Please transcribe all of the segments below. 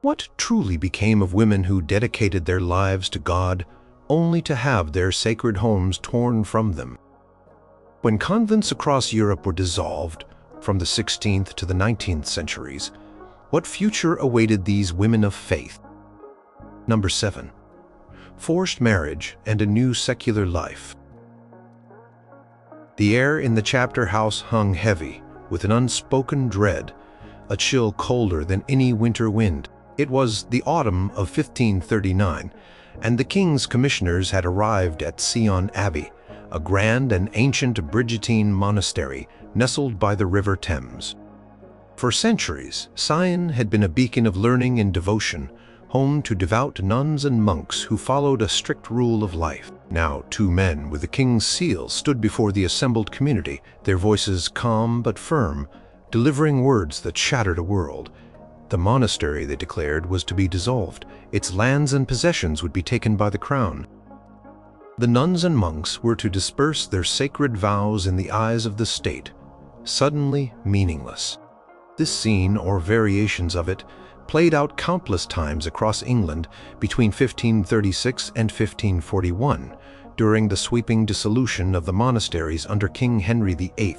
What truly became of women who dedicated their lives to God only to have their sacred homes torn from them? When convents across Europe were dissolved, from the 16th to the 19th centuries, what future awaited these women of faith? Number 7. Forced marriage and a new secular life. The air in the chapter house hung heavy, with an unspoken dread, a chill colder than any winter wind. It was the autumn of 1539, and the king's commissioners had arrived at Sion Abbey, a grand and ancient Brigittine monastery nestled by the River Thames. For centuries, Sion had been a beacon of learning and devotion, home to devout nuns and monks who followed a strict rule of life. Now 2 men with the king's seal stood before the assembled community, their voices calm but firm, delivering words that shattered a world. The monastery, they declared, was to be dissolved. Its lands and possessions would be taken by the crown. The nuns and monks were to disperse their sacred vows in the eyes of the state, suddenly meaningless. This scene, or variations of it, played out countless times across England between 1536 and 1541, during the sweeping dissolution of the monasteries under King Henry VIII.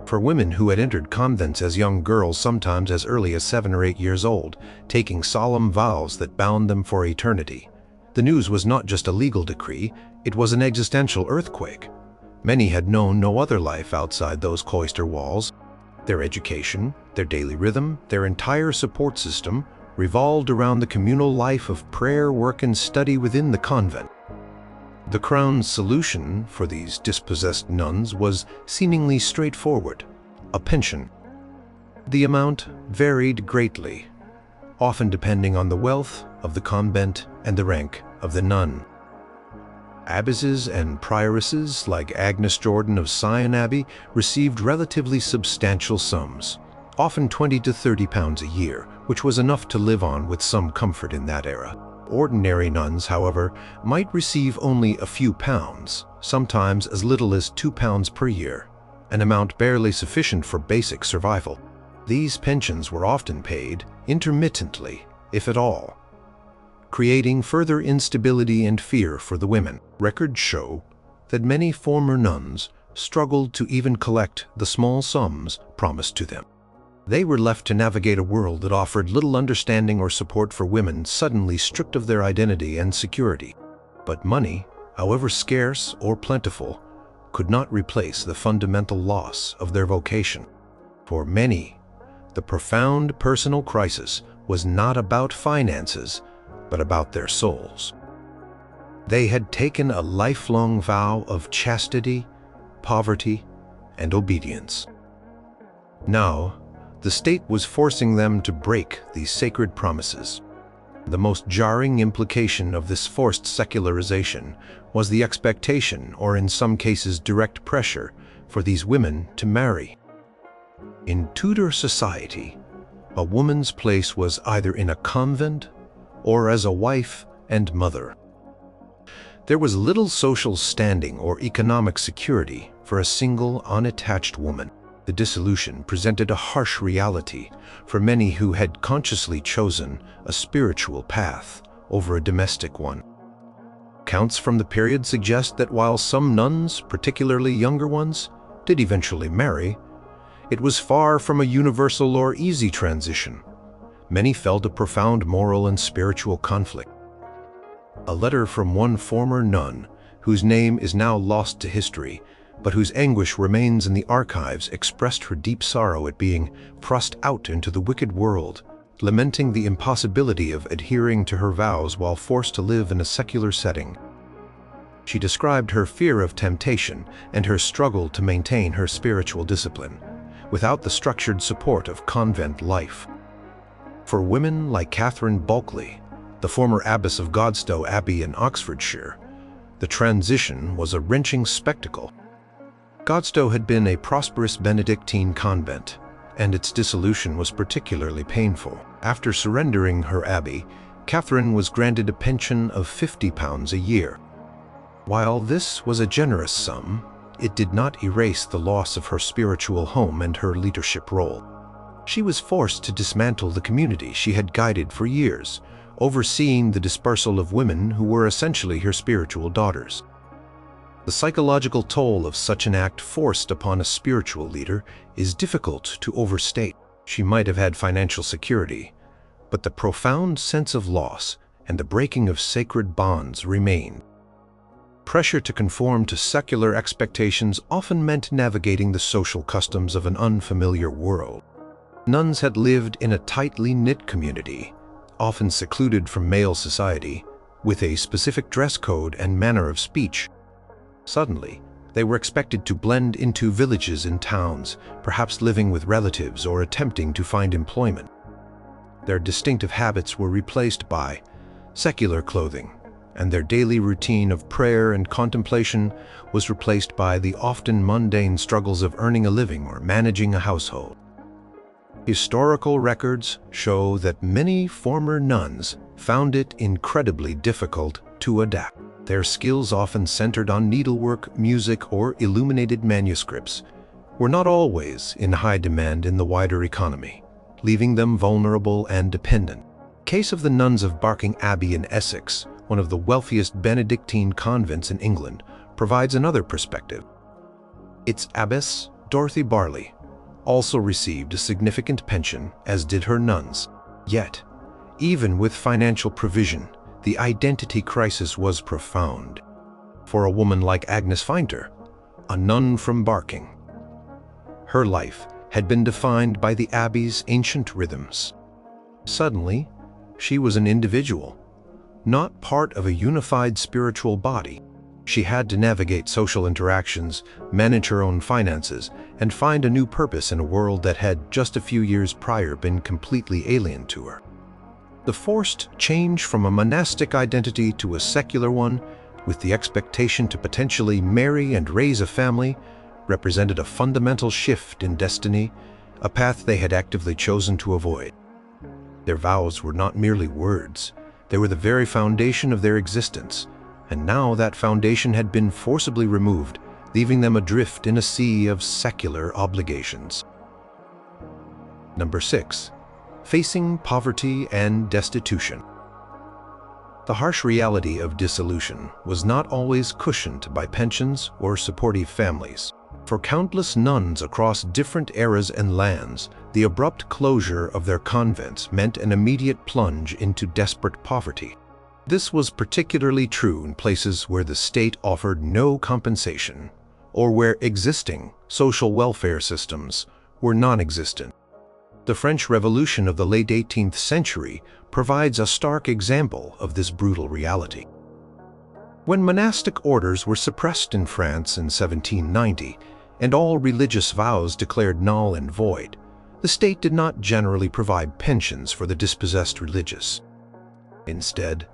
For women who had entered convents as young girls, sometimes as early as 7 or 8 years old, taking solemn vows that bound them for eternity, the news was not just a legal decree, it was an existential earthquake. Many had known no other life outside those cloister walls. Their education, their daily rhythm, their entire support system revolved around the communal life of prayer, work, and study within the convent. The crown's solution for these dispossessed nuns was seemingly straightforward: a pension. The amount varied greatly, often depending on the wealth of the convent and the rank of the nun. Abbesses and prioresses like Agnes Jordan of Sion Abbey received relatively substantial sums, often £20 to £30 a year, which was enough to live on with some comfort in that era. Ordinary nuns, however, might receive only a few pounds, sometimes as little as £2 per year, an amount barely sufficient for basic survival. These pensions were often paid intermittently, if at all, creating further instability and fear for the women. Records show that many former nuns struggled to even collect the small sums promised to them. They were left to navigate a world that offered little understanding or support for women suddenly stripped of their identity and security. But money, however scarce or plentiful, could not replace the fundamental loss of their vocation. For many, the profound personal crisis was not about finances, but about their souls. They had taken a lifelong vow of chastity, poverty, and obedience. Now, the state was forcing them to break these sacred promises. The most jarring implication of this forced secularization was the expectation, or in some cases direct pressure, for these women to marry. In Tudor society, a woman's place was either in a convent or as a wife and mother. There was little social standing or economic security for a single, unattached woman. The dissolution presented a harsh reality for many who had consciously chosen a spiritual path over a domestic one. Accounts from the period suggest that while some nuns, particularly younger ones, did eventually marry, it was far from a universal or easy transition. Many felt a profound moral and spiritual conflict. A letter from one former nun, whose name is now lost to history, but whose anguish remains in the archives, expressed her deep sorrow at being thrust out into the wicked world, lamenting the impossibility of adhering to her vows while forced to live in a secular setting. She described her fear of temptation and her struggle to maintain her spiritual discipline, without the structured support of convent life. For women like Catherine Bulkley, the former abbess of Godstow Abbey in Oxfordshire, the transition was a wrenching spectacle. Godstow had been a prosperous Benedictine convent, and its dissolution was particularly painful. After surrendering her abbey, Catherine was granted a pension of £50 a year. While this was a generous sum, it did not erase the loss of her spiritual home and her leadership role. She was forced to dismantle the community she had guided for years, overseeing the dispersal of women who were essentially her spiritual daughters. The psychological toll of such an act forced upon a spiritual leader is difficult to overstate. She might have had financial security, but the profound sense of loss and the breaking of sacred bonds remained. Pressure to conform to secular expectations often meant navigating the social customs of an unfamiliar world. Nuns had lived in a tightly knit community, often secluded from male society, with a specific dress code and manner of speech. Suddenly, they were expected to blend into villages and towns, perhaps living with relatives or attempting to find employment. Their distinctive habits were replaced by secular clothing, and their daily routine of prayer and contemplation was replaced by the often mundane struggles of earning a living or managing a household. Historical records show that many former nuns found it incredibly difficult to adapt. Their skills, often centered on needlework, music, or illuminated manuscripts, were not always in high demand in the wider economy, leaving them vulnerable and dependent. The case of the nuns of Barking Abbey in Essex, one of the wealthiest Benedictine convents in England, provides another perspective. Its abbess, Dorothy Barley, also received a significant pension, as did her nuns. Yet, even with financial provision, the identity crisis was profound. For a woman like Agnes Finder, a nun from Barking, her life had been defined by the abbey's ancient rhythms. Suddenly, she was an individual, not part of a unified spiritual body. She had to navigate social interactions, manage her own finances, and find a new purpose in a world that had just a few years prior been completely alien to her. The forced change from a monastic identity to a secular one, with the expectation to potentially marry and raise a family, represented a fundamental shift in destiny, a path they had actively chosen to avoid. Their vows were not merely words, they were the very foundation of their existence, and now that foundation had been forcibly removed, leaving them adrift in a sea of secular obligations. Number 6. Facing poverty and destitution. The harsh reality of dissolution was not always cushioned by pensions or supportive families. For countless nuns across different eras and lands, the abrupt closure of their convents meant an immediate plunge into desperate poverty. This was particularly true in places where the state offered no compensation, or where existing social welfare systems were non-existent. The French Revolution of the late 18th century provides a stark example of this brutal reality. When monastic orders were suppressed in France in 1790, and all religious vows declared null and void, the state did not generally provide pensions for the dispossessed religious. Instead,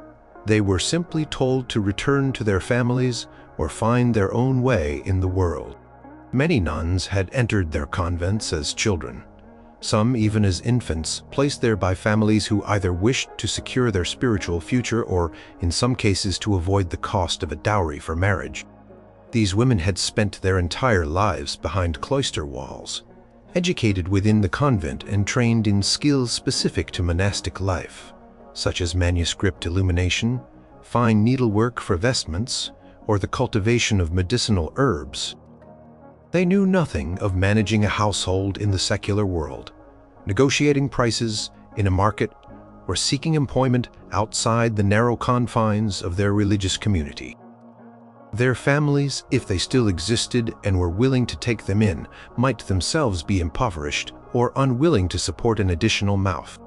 they were simply told to return to their families or find their own way in the world. Many nuns had entered their convents as children, some even as infants, placed there by families who either wished to secure their spiritual future or, in some cases, to avoid the cost of a dowry for marriage. These women had spent their entire lives behind cloister walls, educated within the convent and trained in skills specific to monastic life, such as manuscript illumination, fine needlework for vestments, or the cultivation of medicinal herbs. They knew nothing of managing a household in the secular world, negotiating prices in a market, or seeking employment outside the narrow confines of their religious community. Their families, if they still existed and were willing to take them in, might themselves be impoverished or unwilling to support an additional mouth.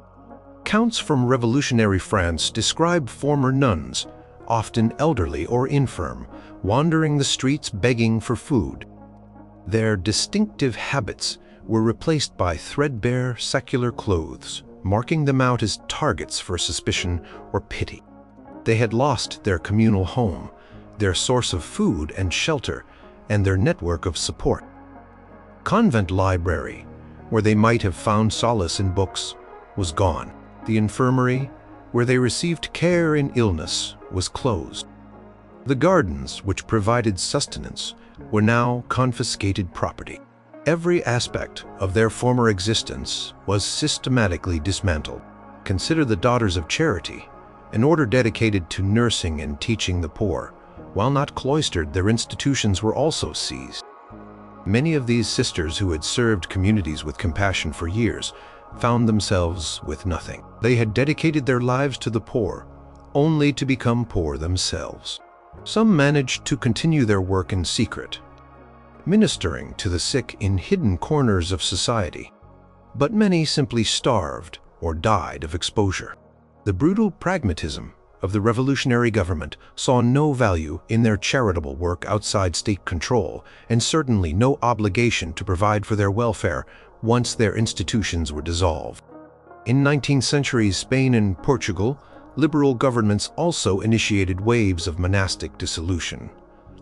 Accounts from revolutionary France describe former nuns, often elderly or infirm, wandering the streets begging for food. Their distinctive habits were replaced by threadbare secular clothes, marking them out as targets for suspicion or pity. They had lost their communal home, their source of food and shelter, and their network of support. Convent library, where they might have found solace in books, was gone. The infirmary, where they received care in illness, was closed. The gardens, which provided sustenance, were now confiscated property. Every aspect of their former existence was systematically dismantled. Consider the Daughters of Charity, an order dedicated to nursing and teaching the poor. While not cloistered, their institutions were also seized. Many of these sisters who had served communities with compassion for years found themselves with nothing. They had dedicated their lives to the poor, only to become poor themselves. Some managed to continue their work in secret, ministering to the sick in hidden corners of society, but many simply starved or died of exposure. The brutal pragmatism of the revolutionary government saw no value in their charitable work outside state control, and certainly no obligation to provide for their welfare once their institutions were dissolved. In 19th century Spain and Portugal, liberal governments also initiated waves of monastic dissolution,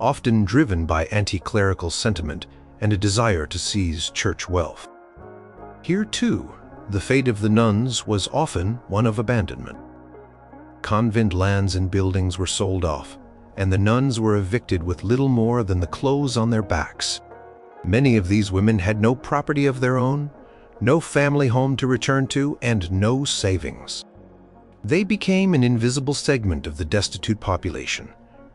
often driven by anti-clerical sentiment and a desire to seize church wealth. Here, too, the fate of the nuns was often one of abandonment. Convent lands and buildings were sold off, and the nuns were evicted with little more than the clothes on their backs. Many of these women had no property of their own, no family home to return to, and no savings. They became an invisible segment of the destitute population,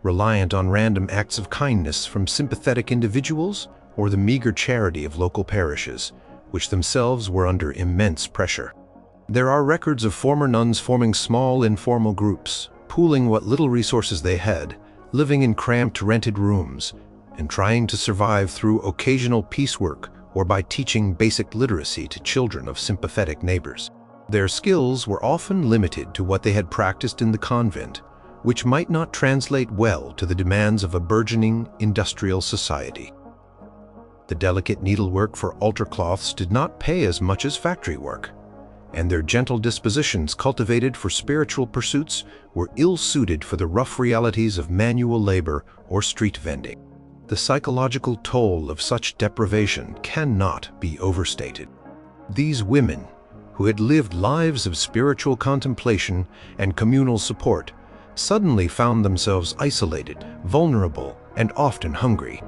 reliant on random acts of kindness from sympathetic individuals or the meager charity of local parishes, which themselves were under immense pressure. There are records of former nuns forming small informal groups, pooling what little resources they had, living in cramped rented rooms, and trying to survive through occasional piecework or by teaching basic literacy to children of sympathetic neighbors. Their skills were often limited to what they had practiced in the convent, which might not translate well to the demands of a burgeoning industrial society. The delicate needlework for altar cloths did not pay as much as factory work, and their gentle dispositions cultivated for spiritual pursuits were ill-suited for the rough realities of manual labor or street vending. The psychological toll of such deprivation cannot be overstated. These women, who had lived lives of spiritual contemplation and communal support, suddenly found themselves isolated, vulnerable, and often hungry.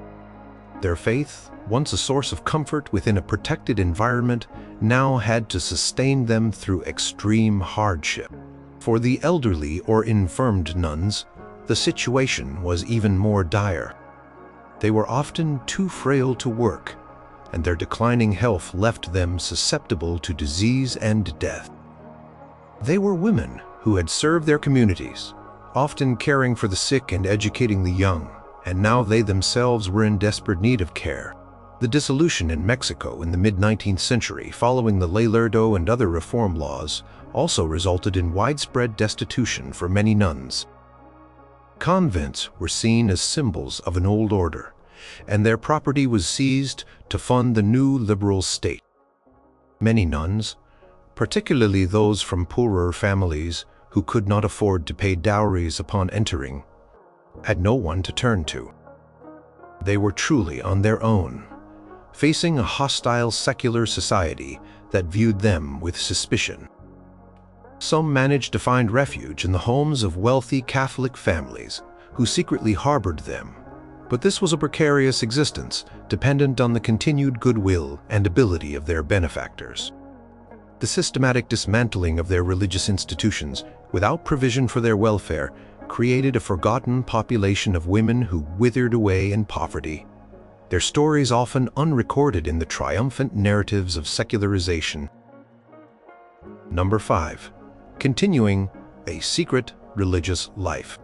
Their faith, once a source of comfort within a protected environment, now had to sustain them through extreme hardship. For the elderly or infirmed nuns, the situation was even more dire. They were often too frail to work, and their declining health left them susceptible to disease and death. They were women who had served their communities, often caring for the sick and educating the young, and now they themselves were in desperate need of care. The dissolution in Mexico in the mid-19th century, following the Ley Lerdo and other reform laws, also resulted in widespread destitution for many nuns. Convents were seen as symbols of an old order, and their property was seized to fund the new liberal state. Many nuns, particularly those from poorer families who could not afford to pay dowries upon entering, had no one to turn to. They were truly on their own, facing a hostile secular society that viewed them with suspicion. Some managed to find refuge in the homes of wealthy Catholic families who secretly harbored them, but this was a precarious existence dependent on the continued goodwill and ability of their benefactors. The systematic dismantling of their religious institutions without provision for their welfare created a forgotten population of women who withered away in poverty, their stories often unrecorded in the triumphant narratives of secularization. Number 5. Continuing a secret religious life.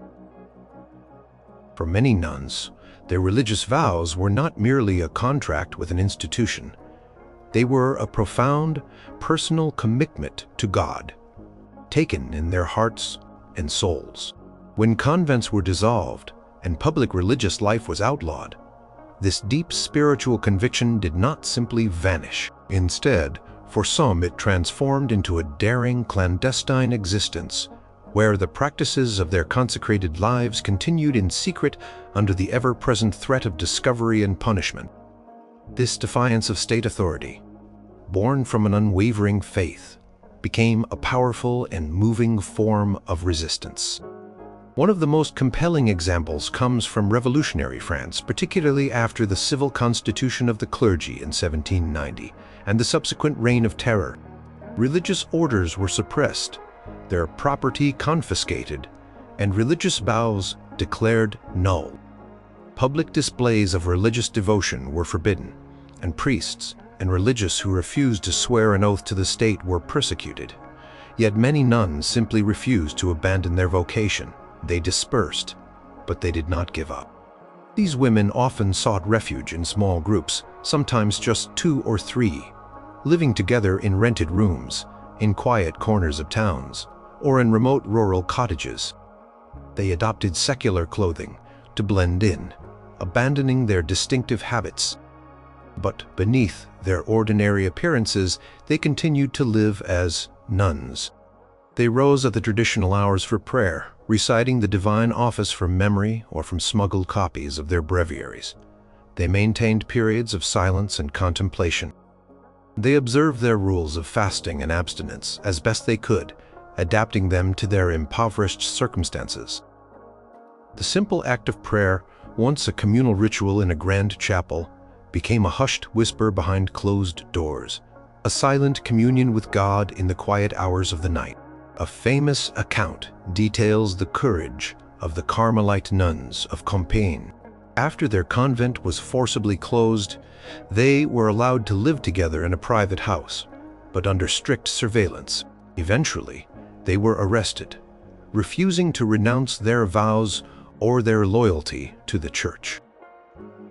For many nuns, their religious vows were not merely a contract with an institution. They were a profound, personal commitment to God, taken in their hearts and souls. When convents were dissolved and public religious life was outlawed, this deep spiritual conviction did not simply vanish. Instead, for some it transformed into a daring, clandestine existence, where the practices of their consecrated lives continued in secret under the ever-present threat of discovery and punishment. This defiance of state authority, born from an unwavering faith, became a powerful and moving form of resistance. One of the most compelling examples comes from revolutionary France, particularly after the civil constitution of the clergy in 1790 and the subsequent Reign of Terror. Religious orders were suppressed, their property confiscated, and religious vows declared null. Public displays of religious devotion were forbidden, and priests and religious who refused to swear an oath to the state were persecuted. Yet many nuns simply refused to abandon their vocation. They dispersed, but they did not give up. These women often sought refuge in small groups, sometimes just 2 or 3, living together in rented rooms, in quiet corners of towns, or in remote rural cottages. They adopted secular clothing to blend in, abandoning their distinctive habits. But beneath their ordinary appearances, they continued to live as nuns. They rose at the traditional hours for prayer, reciting the divine office from memory or from smuggled copies of their breviaries. They maintained periods of silence and contemplation. They observed their rules of fasting and abstinence as best they could, adapting them to their impoverished circumstances. The simple act of prayer, once a communal ritual in a grand chapel, became a hushed whisper behind closed doors, a silent communion with God in the quiet hours of the night. A famous account details the courage of the Carmelite nuns of Convents. After their convent was forcibly closed, they were allowed to live together in a private house, but under strict surveillance. Eventually, they were arrested, refusing to renounce their vows or their loyalty to the church.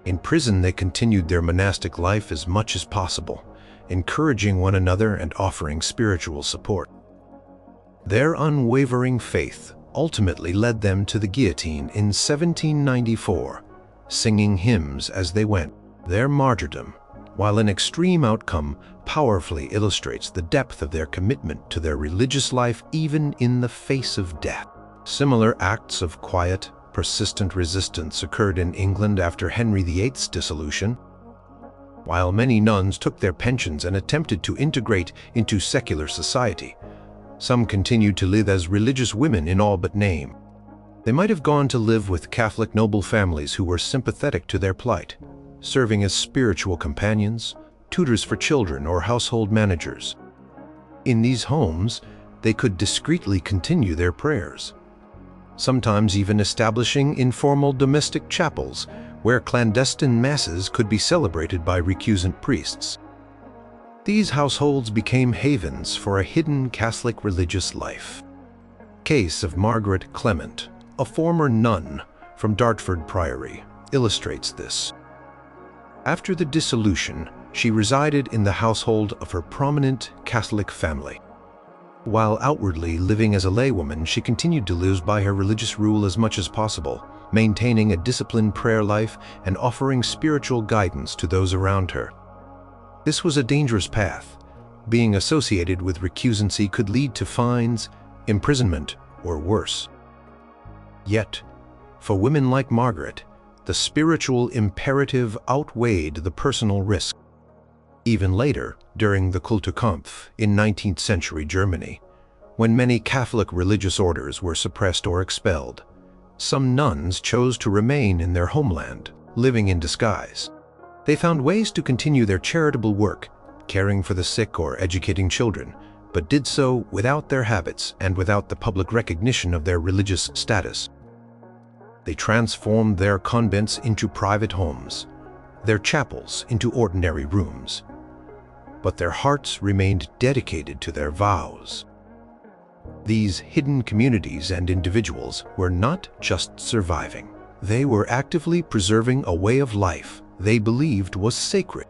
In prison, they continued their monastic life as much as possible, encouraging one another and offering spiritual support. Their unwavering faith ultimately led them to the guillotine in 1794, singing hymns as they went. Their martyrdom, while an extreme outcome, powerfully illustrates the depth of their commitment to their religious life even in the face of death. Similar acts of quiet, persistent resistance occurred in England after Henry VIII's dissolution. While many nuns took their pensions and attempted to integrate into secular society, some continued to live as religious women in all but name. They might have gone to live with Catholic noble families who were sympathetic to their plight, serving as spiritual companions, tutors for children, or household managers. In these homes, they could discreetly continue their prayers, sometimes even establishing informal domestic chapels where clandestine masses could be celebrated by recusant priests. These households became havens for a hidden Catholic religious life. Case of Margaret Clement, a former nun from Dartford Priory, illustrates this. After the dissolution, she resided in the household of her prominent Catholic family. While outwardly living as a laywoman, she continued to live by her religious rule as much as possible, maintaining a disciplined prayer life and offering spiritual guidance to those around her. This was a dangerous path. Being associated with recusancy could lead to fines, imprisonment, or worse. Yet, for women like Margaret, the spiritual imperative outweighed the personal risk. Even later, during the Kulturkampf in 19th century Germany, when many Catholic religious orders were suppressed or expelled, some nuns chose to remain in their homeland, living in disguise. They found ways to continue their charitable work, caring for the sick or educating children, but did so without their habits and without the public recognition of their religious status. They transformed their convents into private homes, their chapels into ordinary rooms. But their hearts remained dedicated to their vows. These hidden communities and individuals were not just surviving. They were actively preserving a way of life they believed was sacred.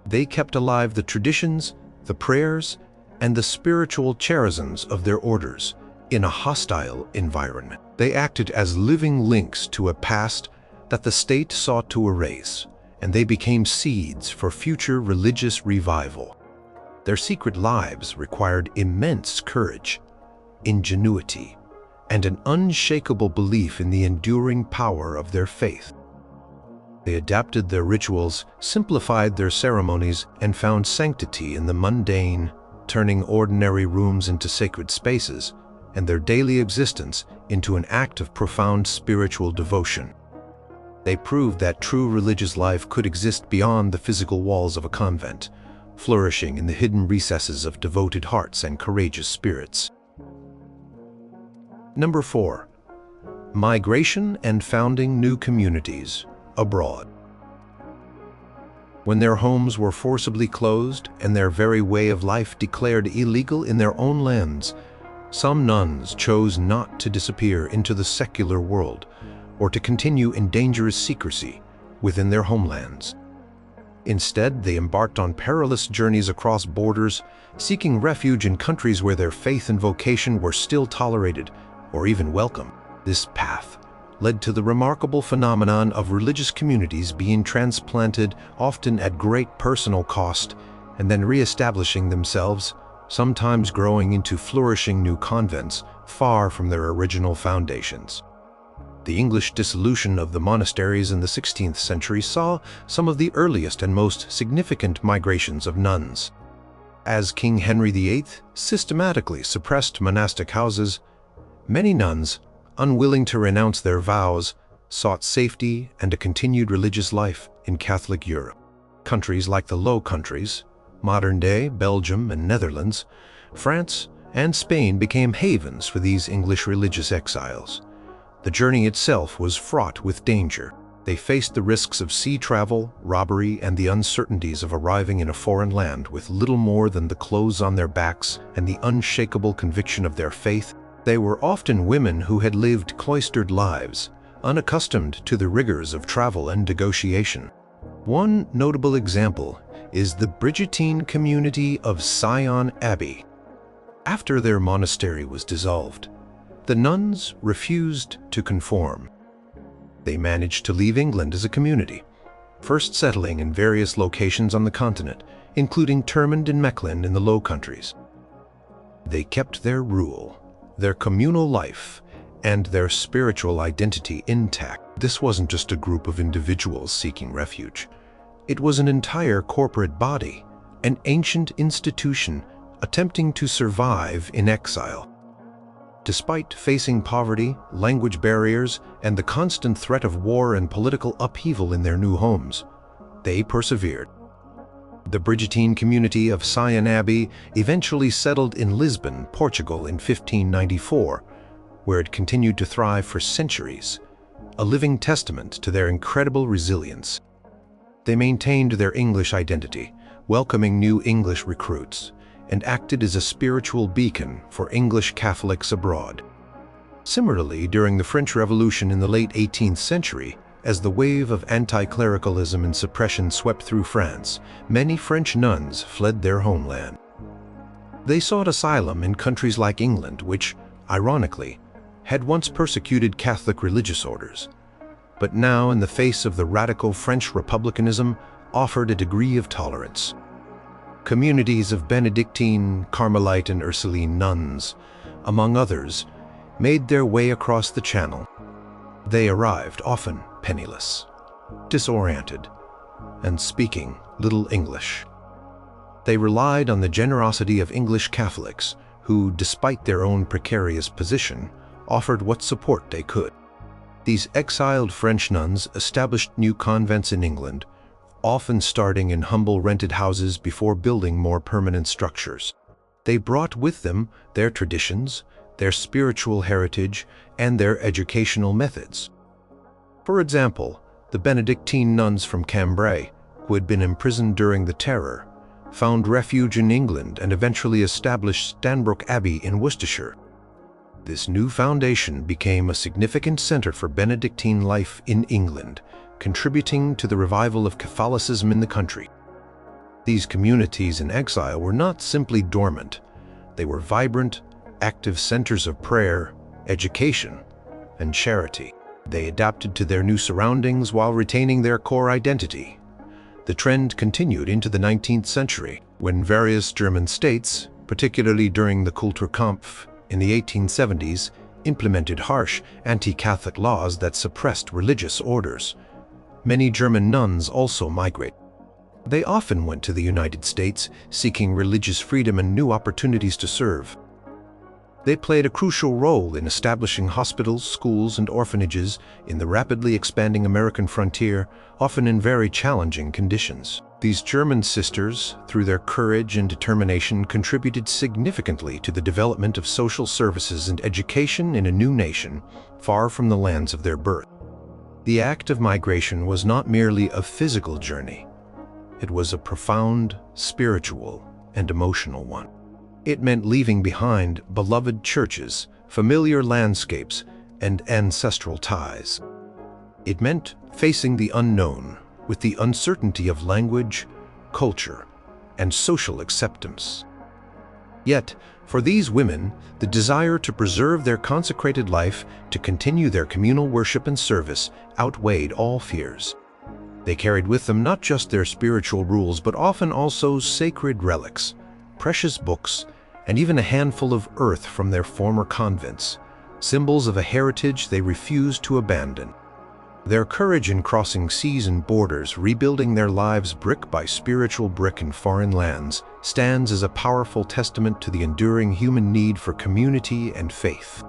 They kept alive the traditions, the prayers, and the spiritual charisms of their orders in a hostile environment. They acted as living links to a past that the state sought to erase, and they became seeds for future religious revival. Their secret lives required immense courage, ingenuity, and an unshakable belief in the enduring power of their faith. They adapted their rituals, simplified their ceremonies, and found sanctity in the mundane, turning ordinary rooms into sacred spaces, and their daily existence into an act of profound spiritual devotion. They proved that true religious life could exist beyond the physical walls of a convent, flourishing in the hidden recesses of devoted hearts and courageous spirits. Number 4. Migration and founding new communities abroad. When their homes were forcibly closed and their very way of life declared illegal in their own lands, some nuns chose not to disappear into the secular world or to continue in dangerous secrecy within their homelands. Instead, they embarked on perilous journeys across borders, seeking refuge in countries where their faith and vocation were still tolerated or even welcome. This path led to the remarkable phenomenon of religious communities being transplanted, often at great personal cost, and then re-establishing themselves, sometimes growing into flourishing new convents far from their original foundations. The English dissolution of the monasteries in the 16th century saw some of the earliest and most significant migrations of nuns. As King Henry VIII systematically suppressed monastic houses, many nuns, unwilling to renounce their vows, sought safety and a continued religious life in Catholic Europe. Countries like the Low Countries, modern-day Belgium and Netherlands, France, and Spain became havens for these English religious exiles. The journey itself was fraught with danger. They faced the risks of sea travel, robbery, and the uncertainties of arriving in a foreign land with little more than the clothes on their backs and the unshakable conviction of their faith. They were often women who had lived cloistered lives, unaccustomed to the rigors of travel and negotiation. One notable example is the Brigittine community of Sion Abbey. After their monastery was dissolved, the nuns refused to conform. They managed to leave England as a community, first settling in various locations on the continent, including Termond and Mechlin in the Low Countries. They kept their rule, their communal life, and their spiritual identity intact. This wasn't just a group of individuals seeking refuge. It was an entire corporate body, an ancient institution attempting to survive in exile. Despite facing poverty, language barriers, and the constant threat of war and political upheaval in their new homes, they persevered. The Brigittine community of Sion Abbey eventually settled in Lisbon, Portugal in 1594, where it continued to thrive for centuries, a living testament to their incredible resilience. They maintained their English identity, welcoming new English recruits, and acted as a spiritual beacon for English Catholics abroad. Similarly, during the French Revolution in the late 18th century, as the wave of anti-clericalism and suppression swept through France, many French nuns fled their homeland. They sought asylum in countries like England, which, ironically, had once persecuted Catholic religious orders, but now, in the face of the radical French republicanism, offered a degree of tolerance. Communities of Benedictine, Carmelite, and Ursuline nuns, among others, made their way across the Channel. They arrived often penniless, disoriented, and speaking little English. They relied on the generosity of English Catholics who, despite their own precarious position, offered what support they could. These exiled French nuns established new convents in England, often starting in humble rented houses before building more permanent structures. They brought with them their traditions, their spiritual heritage, and their educational methods. For example, the Benedictine nuns from Cambrai, who had been imprisoned during the Terror, found refuge in England and eventually established Stanbroke Abbey in Worcestershire. This new foundation became a significant center for Benedictine life in England, contributing to the revival of Catholicism in the country. These communities in exile were not simply dormant. They were vibrant, active centers of prayer, education, and charity. They adapted to their new surroundings while retaining their core identity. The trend continued into the 19th century, when various German states, particularly during the Kulturkampf in the 1870s, implemented harsh anti-Catholic laws that suppressed religious orders. Many German nuns also migrated. They often went to the United States, seeking religious freedom and new opportunities to serve. They played a crucial role in establishing hospitals, schools, and orphanages in the rapidly expanding American frontier, often in very challenging conditions. These German sisters, through their courage and determination, contributed significantly to the development of social services and education in a new nation, far from the lands of their birth. The act of migration was not merely a physical journey. It was a profound, spiritual, and emotional one. It meant leaving behind beloved churches, familiar landscapes, and ancestral ties. It meant facing the unknown with the uncertainty of language, culture, and social acceptance. Yet, for these women, the desire to preserve their consecrated life, to continue their communal worship and service, outweighed all fears. They carried with them not just their spiritual rules, but often also sacred relics, precious books, and even a handful of earth from their former convents, symbols of a heritage they refused to abandon. Their courage in crossing seas and borders, rebuilding their lives brick by spiritual brick in foreign lands, stands as a powerful testament to the enduring human need for community and faith.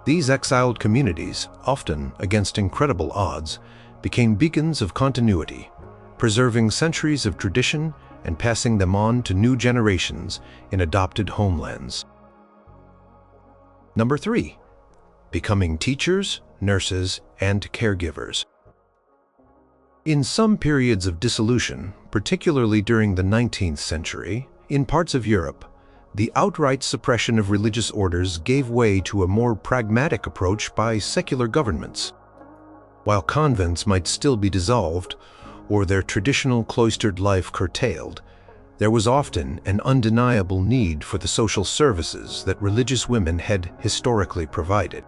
These exiled communities, often against incredible odds, became beacons of continuity, preserving centuries of tradition and passing them on to new generations in adopted homelands. Number 3. Becoming teachers, nurses, and caregivers. In some periods of dissolution, particularly during the 19th century, in parts of Europe, the outright suppression of religious orders gave way to a more pragmatic approach by secular governments. While convents might still be dissolved, or their traditional cloistered life curtailed, there was often an undeniable need for the social services that religious women had historically provided.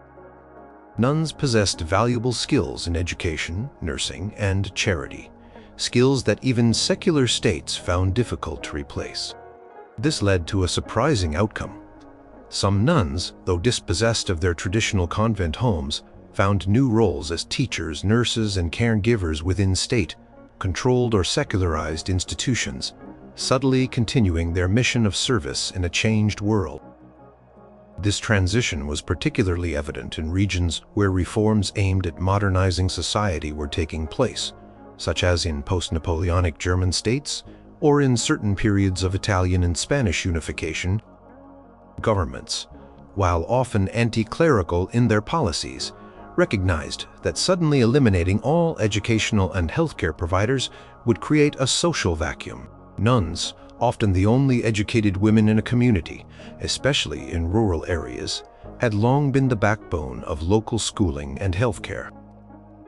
Nuns possessed valuable skills in education, nursing, and charity, skills that even secular states found difficult to replace. This led to a surprising outcome. Some nuns, though dispossessed of their traditional convent homes, found new roles as teachers, nurses, and caregivers within state-controlled or secularized institutions, subtly continuing their mission of service in a changed world. This transition was particularly evident in regions where reforms aimed at modernizing society were taking place, such as in post-Napoleonic German states or in certain periods of Italian and Spanish unification. Governments, while often anti-clerical in their policies, recognized that suddenly eliminating all educational and healthcare providers would create a social vacuum. Nuns, often the only educated women in a community, especially in rural areas, had long been the backbone of local schooling and healthcare.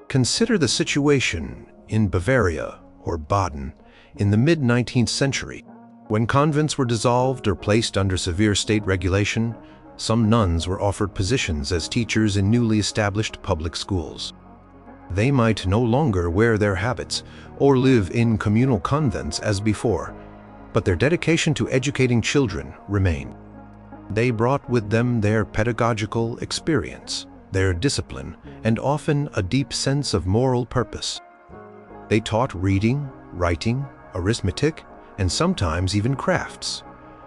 Consider the situation in Bavaria or Baden in the mid-19th century. When convents were dissolved or placed under severe state regulation, some nuns were offered positions as teachers in newly established public schools. They might no longer wear their habits or live in communal convents as before, but their dedication to educating children remained. They brought with them their pedagogical experience, their discipline, and often a deep sense of moral purpose. They taught reading, writing, arithmetic, and sometimes even crafts,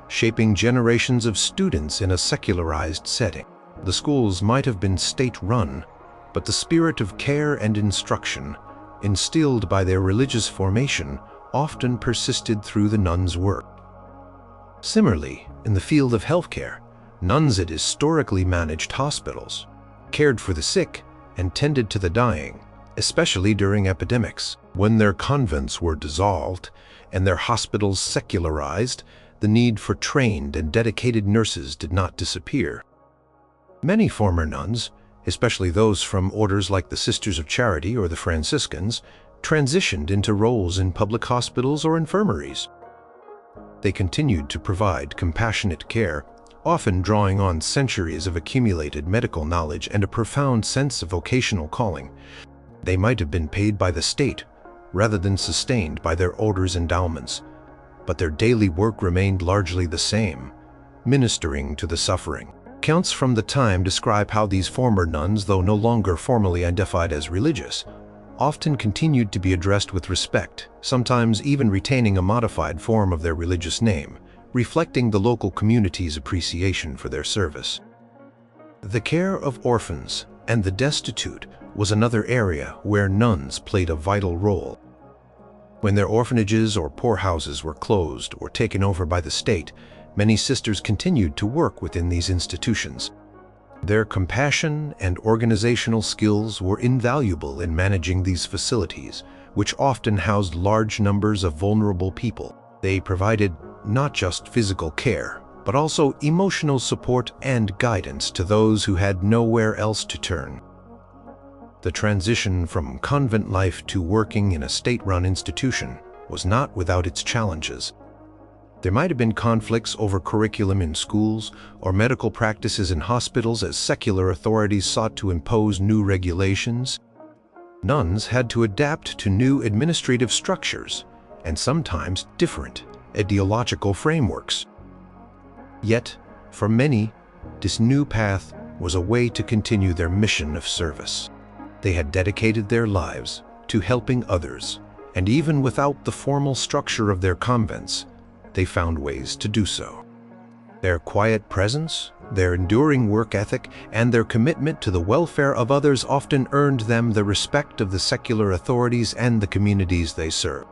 shaping generations of students in a secularized setting. The schools might have been state-run, but the spirit of care and instruction, instilled by their religious formation, often persisted through the nuns' work. Similarly, in the field of healthcare, nuns had historically managed hospitals, cared for the sick, and tended to the dying, especially during epidemics. When their convents were dissolved and their hospitals secularized, the need for trained and dedicated nurses did not disappear. Many former nuns, especially those from orders like the Sisters of Charity or the Franciscans, transitioned into roles in public hospitals or infirmaries. They continued to provide compassionate care, often drawing on centuries of accumulated medical knowledge and a profound sense of vocational calling. They might have been paid by the state rather than sustained by their orders' endowments, but their daily work remained largely the same, ministering to the suffering. Accounts from the time describe how these former nuns, though no longer formally identified as religious, often continued to be addressed with respect, sometimes even retaining a modified form of their religious name, reflecting the local community's appreciation for their service. The care of orphans and the destitute was another area where nuns played a vital role. When their orphanages or poorhouses were closed or taken over by the state, many sisters continued to work within these institutions. Their compassion and organizational skills were invaluable in managing these facilities, which often housed large numbers of vulnerable people. They provided not just physical care, but also emotional support and guidance to those who had nowhere else to turn. The transition from convent life to working in a state-run institution was not without its challenges. There might have been conflicts over curriculum in schools or medical practices in hospitals as secular authorities sought to impose new regulations. Nuns had to adapt to new administrative structures and sometimes different ideological frameworks. Yet, for many, this new path was a way to continue their mission of service. They had dedicated their lives to helping others, and even without the formal structure of their convents, they found ways to do so. Their quiet presence, their enduring work ethic, and their commitment to the welfare of others often earned them the respect of the secular authorities and the communities they served.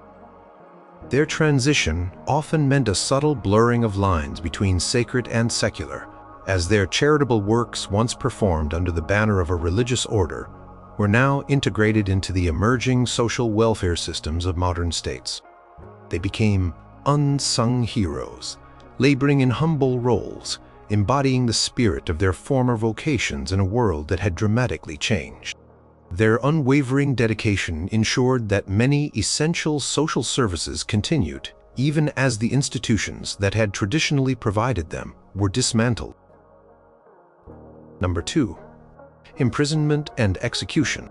Their transition often meant a subtle blurring of lines between sacred and secular, as their charitable works once performed under the banner of a religious order were now integrated into the emerging social welfare systems of modern states. They became unsung heroes, laboring in humble roles, embodying the spirit of their former vocations in a world that had dramatically changed. Their unwavering dedication ensured that many essential social services continued, even as the institutions that had traditionally provided them were dismantled. Number 2. Imprisonment and execution.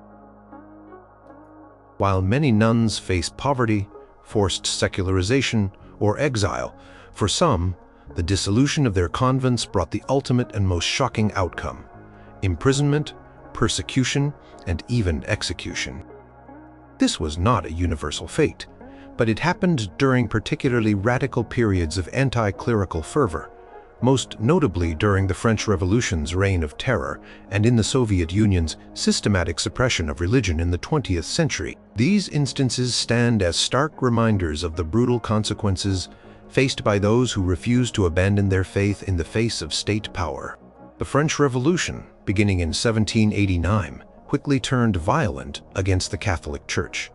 While many nuns faced poverty, forced secularization, or exile, for some, the dissolution of their convents brought the ultimate and most shocking outcome: imprisonment, persecution, and even execution. This was not a universal fate, but it happened during particularly radical periods of anti-clerical fervor, most notably during the French Revolution's reign of terror and in the Soviet Union's systematic suppression of religion in the 20th century. These instances stand as stark reminders of the brutal consequences faced by those who refused to abandon their faith in the face of state power. The French Revolution, beginning in 1789, quickly turned violent against the Catholic Church,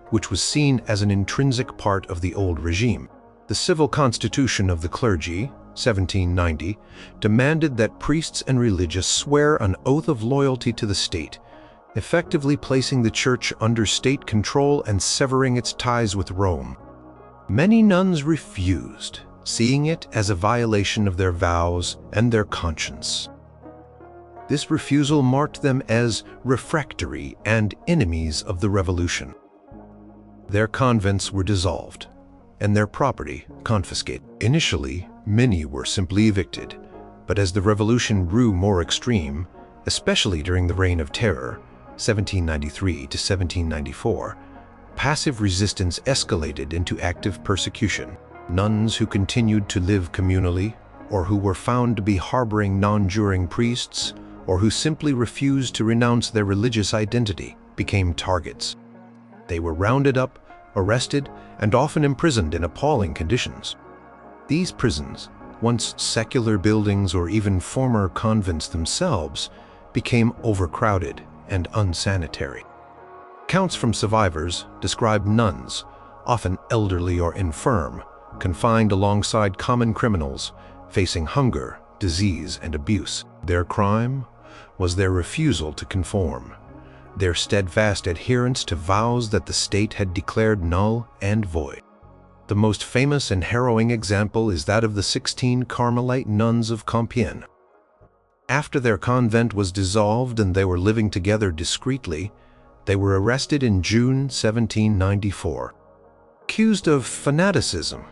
which was seen as an intrinsic part of the old regime. The civil constitution of the clergy, 1790, demanded that priests and religious swear an oath of loyalty to the state, effectively placing the church under state control and severing its ties with Rome. Many nuns refused, seeing it as a violation of their vows and their conscience. This refusal marked them as refractory and enemies of the revolution. Their convents were dissolved, and their property confiscated. Initially, many were simply evicted, but as the revolution grew more extreme, especially during the Reign of Terror, 1793 to 1794, passive resistance escalated into active persecution. Nuns who continued to live communally, or who were found to be harboring non-juring priests, or who simply refused to renounce their religious identity, became targets. They were rounded up, arrested, and often imprisoned in appalling conditions. These prisons, once secular buildings or even former convents themselves, became overcrowded and unsanitary. Accounts from survivors describe nuns, often elderly or infirm, confined alongside common criminals, facing hunger, disease, and abuse. Their crime was their refusal to conform, their steadfast adherence to vows that the state had declared null and void. The most famous and harrowing example is that of the 16 Carmelite nuns of Compiègne. After their convent was dissolved and they were living together discreetly, they were arrested in June 1794. Accused of fanaticism,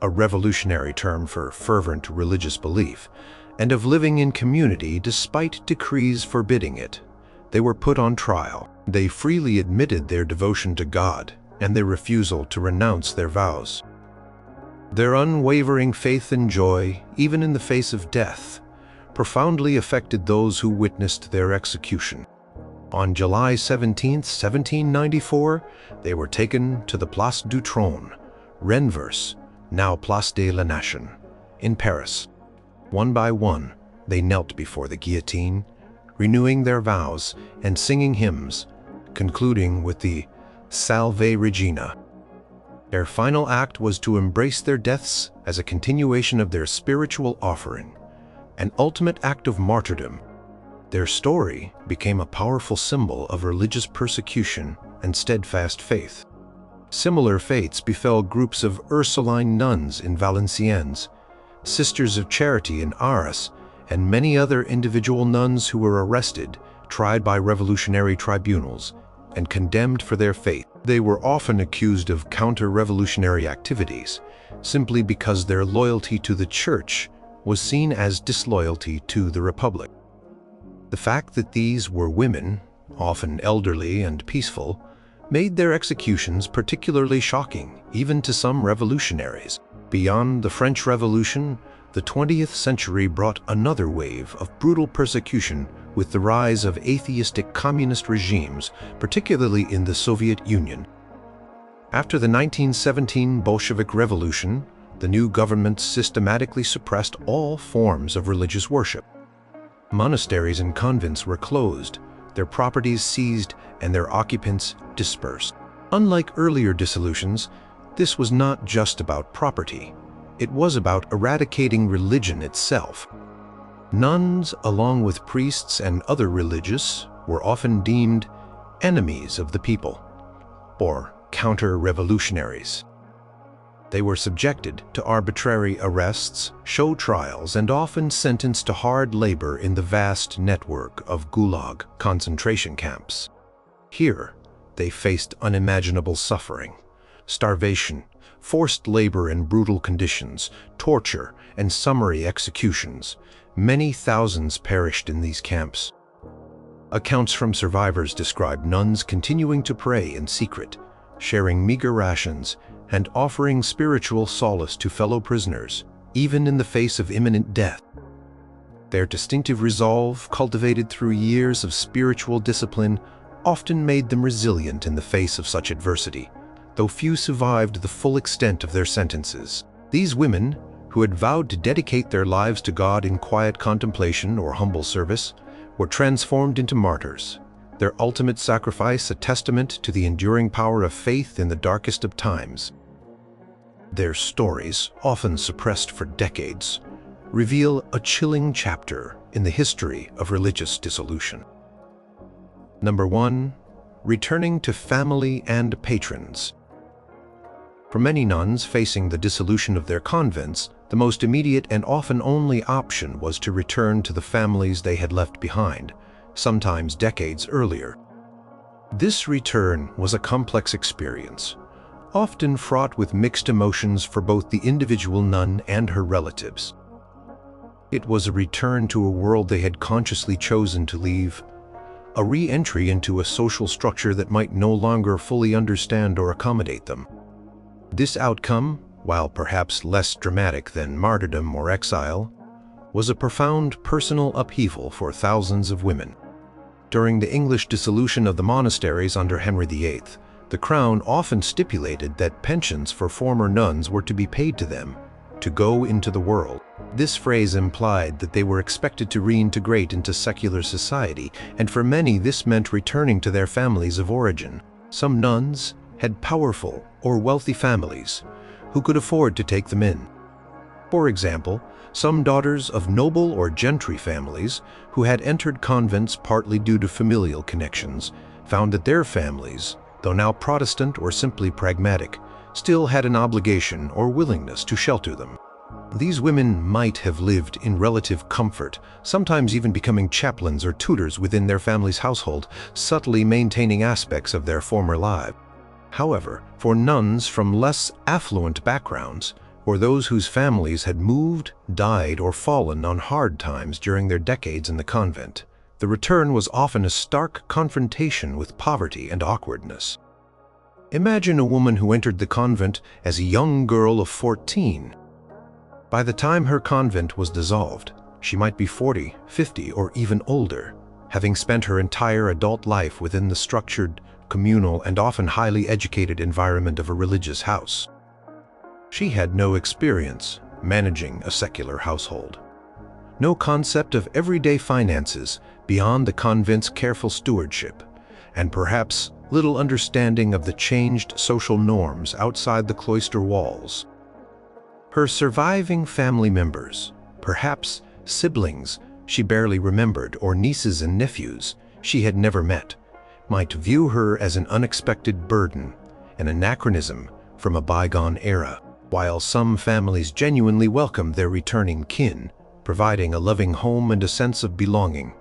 a revolutionary term for fervent religious belief, and of living in community despite decrees forbidding it, they were put on trial. They freely admitted their devotion to God and their refusal to renounce their vows. Their unwavering faith and joy, even in the face of death, profoundly affected those who witnessed their execution. On July 17, 1794, they were taken to the Place du Trône, Renvers, now Place de la Nation, in Paris. One by one, they knelt before the guillotine, renewing their vows and singing hymns, concluding with the Salve Regina. Their final act was to embrace their deaths as a continuation of their spiritual offering, an ultimate act of martyrdom. Their story became a powerful symbol of religious persecution and steadfast faith. Similar fates befell groups of Ursuline nuns in Valenciennes, Sisters of Charity in Arras, and many other individual nuns who were arrested, tried by revolutionary tribunals, and condemned for their faith. They were often accused of counter-revolutionary activities, simply because their loyalty to the Church was seen as disloyalty to the Republic. The fact that these were women, often elderly and peaceful, made their executions particularly shocking, even to some revolutionaries. Beyond the French Revolution, the 20th century brought another wave of brutal persecution with the rise of atheistic communist regimes, particularly in the Soviet Union. After the 1917 Bolshevik Revolution, the new government systematically suppressed all forms of religious worship. Monasteries and convents were closed, their properties seized, and their occupants dispersed. Unlike earlier dissolutions, this was not just about property. It was about eradicating religion itself. Nuns, along with priests and other religious, were often deemed enemies of the people, or counter-revolutionaries. They were subjected to arbitrary arrests, show trials, and often sentenced to hard labor in the vast network of Gulag concentration camps. Here, they faced unimaginable suffering, starvation, forced labor in brutal conditions, torture, and summary executions. Many thousands perished in these camps. Accounts from survivors describe nuns continuing to pray in secret, sharing meager rations, and offering spiritual solace to fellow prisoners, even in the face of imminent death. Their distinctive resolve, cultivated through years of spiritual discipline, often made them resilient in the face of such adversity, though few survived the full extent of their sentences. These women, who had vowed to dedicate their lives to God in quiet contemplation or humble service, were transformed into martyrs, their ultimate sacrifice a testament to the enduring power of faith in the darkest of times. Their stories, often suppressed for decades, reveal a chilling chapter in the history of religious dissolution. Number 1. Returning to family and patrons. For many nuns facing the dissolution of their convents, the most immediate and often only option was to return to the families they had left behind, sometimes decades earlier. This return was a complex experience, often fraught with mixed emotions for both the individual nun and her relatives. It was a return to a world they had consciously chosen to leave, a re-entry into a social structure that might no longer fully understand or accommodate them. This outcome, while perhaps less dramatic than martyrdom or exile, was a profound personal upheaval for thousands of women. During the English dissolution of the monasteries under Henry VIII, the Crown often stipulated that pensions for former nuns were to be paid to them to go into the world. This phrase implied that they were expected to reintegrate into secular society, and for many this meant returning to their families of origin. Some nuns had powerful or wealthy families who could afford to take them in. For example, some daughters of noble or gentry families who had entered convents partly due to familial connections found that their families, though now Protestant or simply pragmatic, still had an obligation or willingness to shelter them. These women might have lived in relative comfort, sometimes even becoming chaplains or tutors within their family's household, subtly maintaining aspects of their former lives. However, for nuns from less affluent backgrounds, or those whose families had moved, died, or fallen on hard times during their decades in the convent, the return was often a stark confrontation with poverty and awkwardness. Imagine a woman who entered the convent as a young girl of 14. By the time her convent was dissolved, she might be 40, 50, or even older, having spent her entire adult life within the structured, communal, and often highly educated environment of a religious house. She had no experience managing a secular household, no concept of everyday finances beyond the convent's careful stewardship, and perhaps little understanding of the changed social norms outside the cloister walls. Her surviving family members, perhaps siblings she barely remembered or nieces and nephews she had never met, might view her as an unexpected burden, an anachronism from a bygone era, while some families genuinely welcomed their returning kin, providing a loving home and a sense of belonging.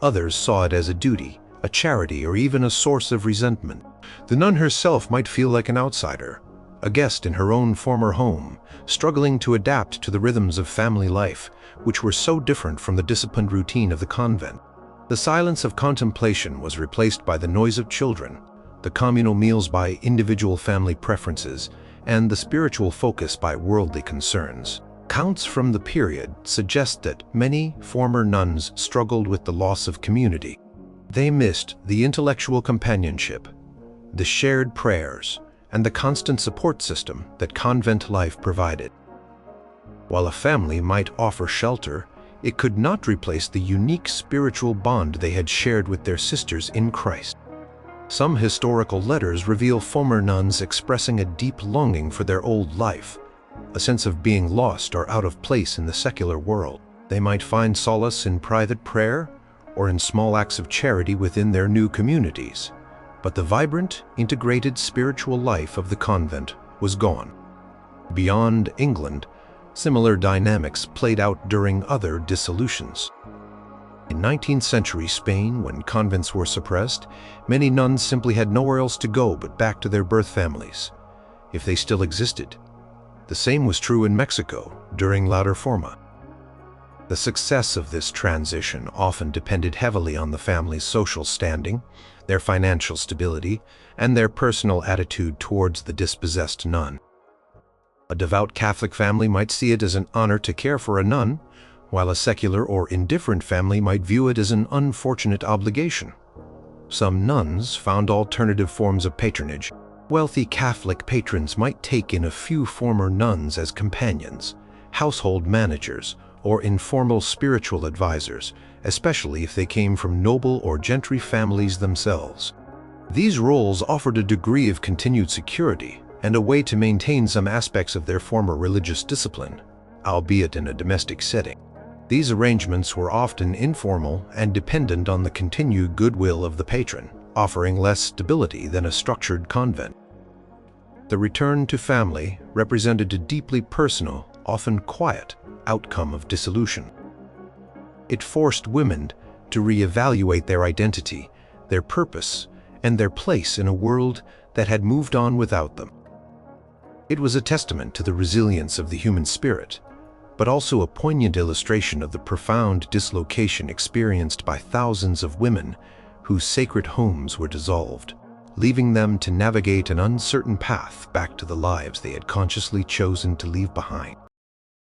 Others saw it as a duty, a charity, or even a source of resentment. The nun herself might feel like an outsider, a guest in her own former home, struggling to adapt to the rhythms of family life, which were so different from the disciplined routine of the convent. The silence of contemplation was replaced by the noise of children, the communal meals by individual family preferences, and the spiritual focus by worldly concerns. Accounts from the period suggest that many former nuns struggled with the loss of community. They missed the intellectual companionship, the shared prayers, and the constant support system that convent life provided. While a family might offer shelter, it could not replace the unique spiritual bond they had shared with their sisters in Christ. Some historical letters reveal former nuns expressing a deep longing for their old life, a sense of being lost or out of place in the secular world. They might find solace in private prayer or in small acts of charity within their new communities. But the vibrant, integrated spiritual life of the convent was gone. Beyond England, similar dynamics played out during other dissolutions. In 19th century Spain, when convents were suppressed, many nuns simply had nowhere else to go but back to their birth families, if they still existed. The same was true in Mexico during La Reforma. The success of this transition often depended heavily on the family's social standing, their financial stability, and their personal attitude towards the dispossessed nun. A devout Catholic family might see it as an honor to care for a nun, while a secular or indifferent family might view it as an unfortunate obligation. Some nuns found alternative forms of patronage. Wealthy Catholic patrons might take in a few former nuns as companions, household managers, or informal spiritual advisors, especially if they came from noble or gentry families themselves. These roles offered a degree of continued security and a way to maintain some aspects of their former religious discipline, albeit in a domestic setting. These arrangements were often informal and dependent on the continued goodwill of the patron, offering less stability than a structured convent. The return to family represented a deeply personal, often quiet, outcome of dissolution. It forced women to reevaluate their identity, their purpose, and their place in a world that had moved on without them. It was a testament to the resilience of the human spirit, but also a poignant illustration of the profound dislocation experienced by thousands of women whose sacred homes were dissolved, leaving them to navigate an uncertain path back to the lives they had consciously chosen to leave behind.